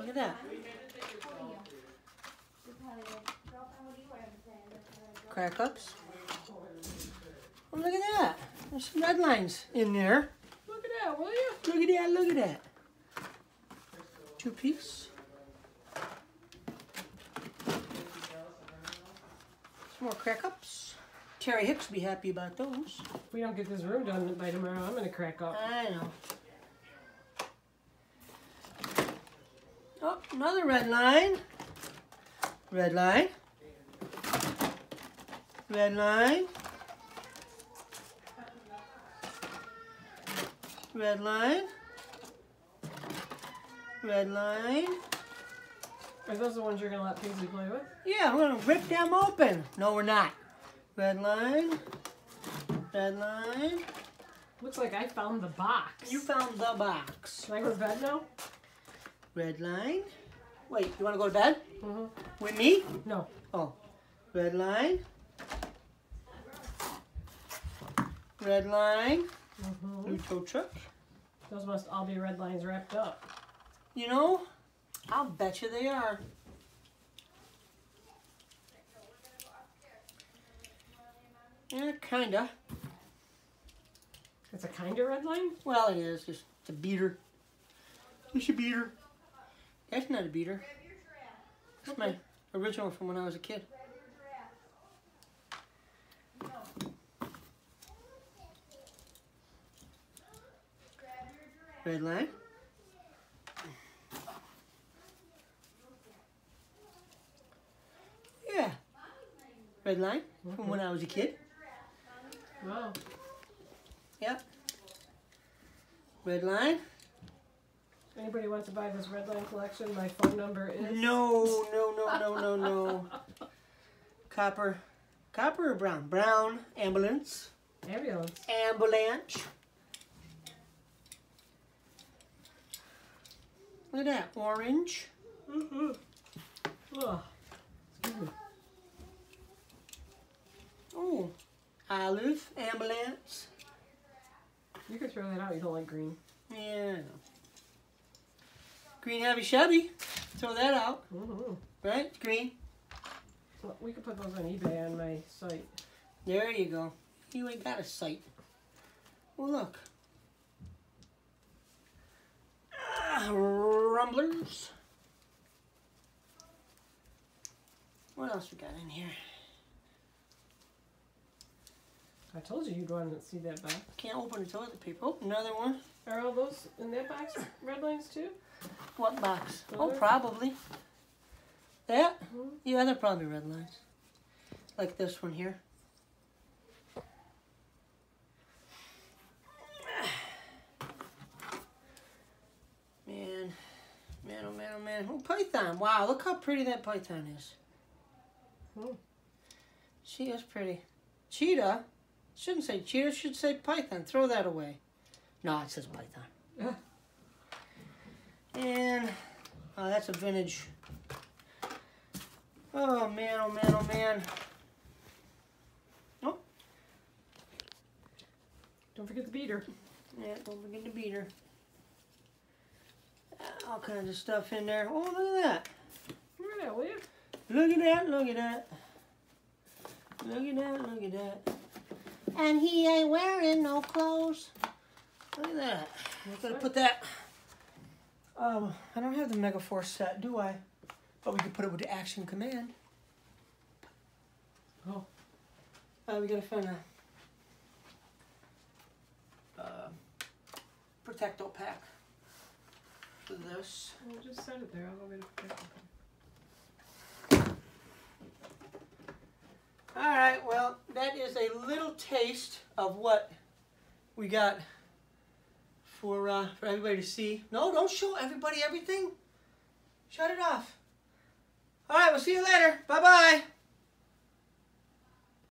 Look at that. Crack ups. Oh, look at that. There's some red lines in there. Look at that, will you? Look at that, look at that. 2-piece. Some more crack ups. Terry Hicks will be happy about those. If we don't get this room done by tomorrow, I'm going to crack up. I know. Oh, another red line. Red line. Red line. Red line. Red line. Are those the ones you're going to let Paisley play with? Yeah, we're going to rip them open. No, we're not. Red line. Red line. Looks like I found the box. You found the box. Can I go to bed now? Red line. Wait, you want to go to bed? Mm-hmm. With me? No. Oh. Red line. Red line. Mm-hmm. New tow truck. Those must all be red lines wrapped up. You know, I'll bet you they are. Yeah, kinda. It's a kind of red line? Well, it is. Just a beater. It's a beater. That's not a beater. That's my original from when I was a kid. Red line. Yeah. Red line from when I was a kid. Wow. Yep. Red line. Anybody wants to buy this red line collection, my phone number is... No. Copper. Copper or brown? Brown. Ambulance. Ambulance. Ambulance. Look at that. Orange. Mm-hmm. Oh. Excuse me. Oh. Olive. Ambulance. You could throw that out. You don't like green. Yeah, I know. Green heavy Chevy. Throw that out. Mm-hmm. Right? It's green. Well, we could put those on eBay on my site. There you go. You ain't got a sight. Oh, look. Rumblers. What else we got in here? I told you you'd want to see that box. Can't open the toilet paper. Oh, another one. Are all those in that box red lines too? What box? Those Oh, are- probably. That? Mm-hmm. Yeah, they're probably red lines. Like this one here. Man. Oh, python. Wow, look how pretty that python is. Mm. She is pretty. Cheetah? Shouldn't say cheetah, should say python. Throw that away. No, it says python. And, oh, that's a vintage. Oh, man. Oh. Don't forget the beater. Yeah, don't forget the beater. All kinds of stuff in there. Oh, look at that. Look at that, will you? Look at that. Look at that. And he ain't wearing no clothes. Look at that. I'm gonna put that. I don't have the Mega Force set, do I? But we could put it with the Action Command. Oh. We gotta find a Protecto pack for this. We'll just set it there. I'll go get a protector. Alright, well, that is a little taste of what we got for everybody to see. No, don't show everybody everything. Shut it off. Alright, we'll see you later. Bye-bye.